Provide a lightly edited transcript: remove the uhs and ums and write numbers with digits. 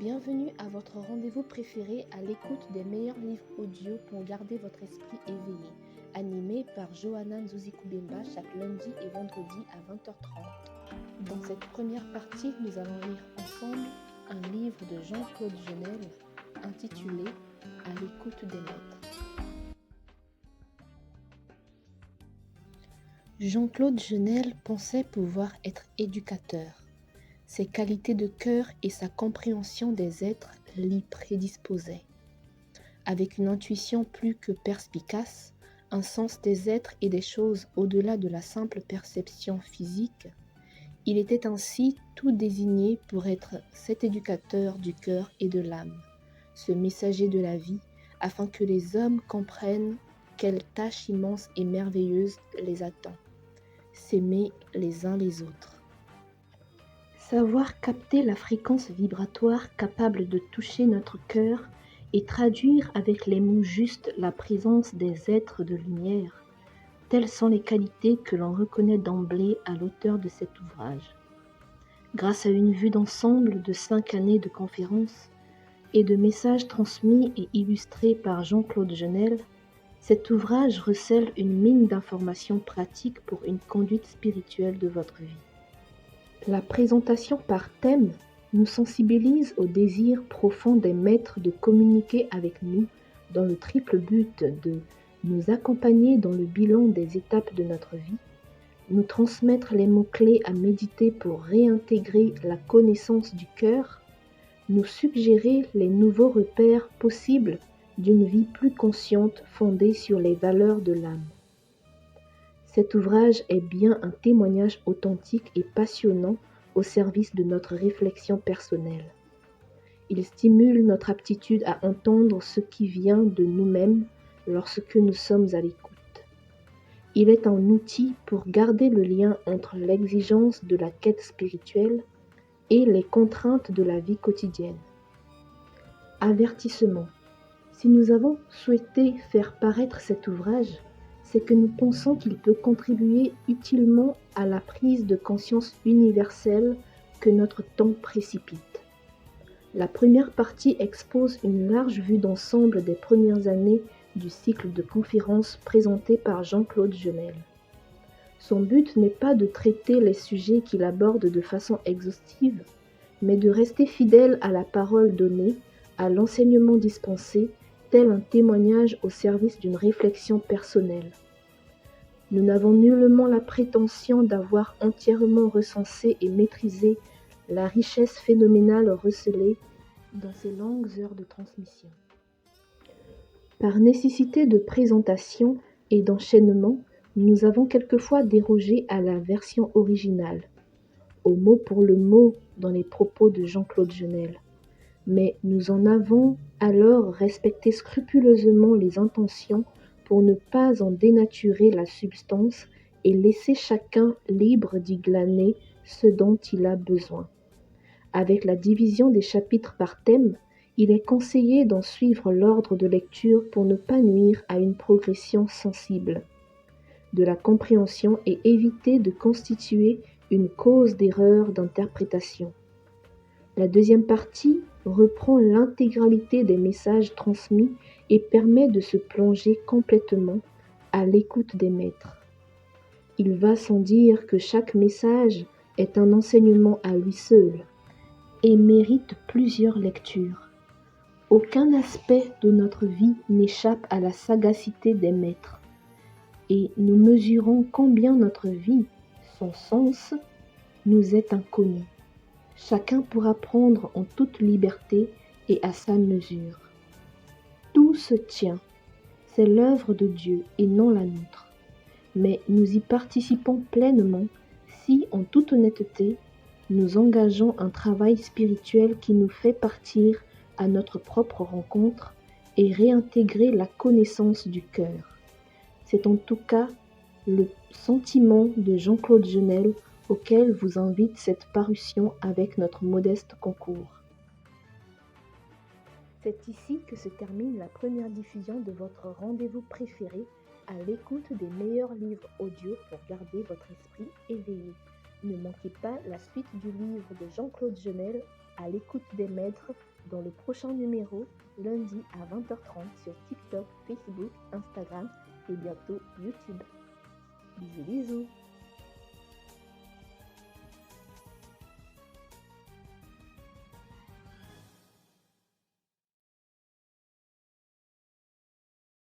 Bienvenue à votre rendez-vous préféré à l'écoute des meilleurs livres audio pour garder votre esprit éveillé, animé par Johanna Nzouzi-Koubemba chaque lundi et vendredi à 20h30. Dans cette première partie, nous allons lire ensemble un livre de Jean-Claude Genel intitulé « À l'écoute des maîtres ». Jean-Claude Genel pensait pouvoir être éducateur. Ses qualités de cœur et sa compréhension des êtres l'y prédisposaient. Avec une intuition plus que perspicace, un sens des êtres et des choses au-delà de la simple perception physique, il était ainsi tout désigné pour être cet éducateur du cœur et de l'âme, ce messager de la vie, afin que les hommes comprennent quelle tâche immense et merveilleuse les attend, s'aimer les uns les autres. Savoir capter la fréquence vibratoire capable de toucher notre cœur et traduire avec les mots justes la présence des êtres de lumière, telles sont les qualités que l'on reconnaît d'emblée à l'auteur de cet ouvrage. Grâce à une vue d'ensemble de 5 années de conférences et de messages transmis et illustrés par Jean-Claude Genel, cet ouvrage recèle une mine d'informations pratiques pour une conduite spirituelle de votre vie. La présentation par thème nous sensibilise au désir profond des maîtres de communiquer avec nous dans le triple but de nous accompagner dans le bilan des étapes de notre vie, nous transmettre les mots-clés à méditer pour réintégrer la connaissance du cœur, nous suggérer les nouveaux repères possibles d'une vie plus consciente fondée sur les valeurs de l'âme. Cet ouvrage est bien un témoignage authentique et passionnant au service de notre réflexion personnelle. Il stimule notre aptitude à entendre ce qui vient de nous-mêmes lorsque nous sommes à l'écoute. Il est un outil pour garder le lien entre l'exigence de la quête spirituelle et les contraintes de la vie quotidienne. Avertissement. Si nous avons souhaité faire paraître cet ouvrage, c'est que nous pensons qu'il peut contribuer utilement à la prise de conscience universelle que notre temps précipite. La première partie expose une large vue d'ensemble des premières années du cycle de conférences présenté par Jean-Claude Genel. Son but n'est pas de traiter les sujets qu'il aborde de façon exhaustive, mais de rester fidèle à la parole donnée, à l'enseignement dispensé, tel un témoignage au service d'une réflexion personnelle. Nous n'avons nullement la prétention d'avoir entièrement recensé et maîtrisé la richesse phénoménale recelée dans ces longues heures de transmission. Par nécessité de présentation et d'enchaînement, nous avons quelquefois dérogé à la version originale, au mot pour le mot dans les propos de Jean-Claude Genel. Mais nous en avons alors respecté scrupuleusement les intentions pour ne pas en dénaturer la substance et laisser chacun libre d'y glaner ce dont il a besoin. Avec la division des chapitres par thème, il est conseillé d'en suivre l'ordre de lecture pour ne pas nuire à une progression sensible de la compréhension et éviter de constituer une cause d'erreur d'interprétation. La deuxième partie reprend l'intégralité des messages transmis et permet de se plonger complètement à l'écoute des maîtres. Il va sans dire que chaque message est un enseignement à lui seul et mérite plusieurs lectures. Aucun aspect de notre vie n'échappe à la sagacité des maîtres et nous mesurons combien notre vie, son sens, nous est inconnu. Chacun pourra prendre en toute liberté et à sa mesure. Tout se tient, c'est l'œuvre de Dieu et non la nôtre. Mais nous y participons pleinement si, en toute honnêteté, nous engageons un travail spirituel qui nous fait partir à notre propre rencontre et réintégrer la connaissance du cœur. C'est en tout cas le sentiment de Jean-Claude Genel auquel vous invite cette parution avec notre modeste concours. C'est ici que se termine la première diffusion de votre rendez-vous préféré à l'écoute des meilleurs livres audio pour garder votre esprit éveillé. Ne manquez pas la suite du livre de Jean-Claude Genel à l'écoute des maîtres dans le prochain numéro, lundi à 20h30 sur TikTok, Facebook, Instagram et bientôt YouTube. Bisous bisous.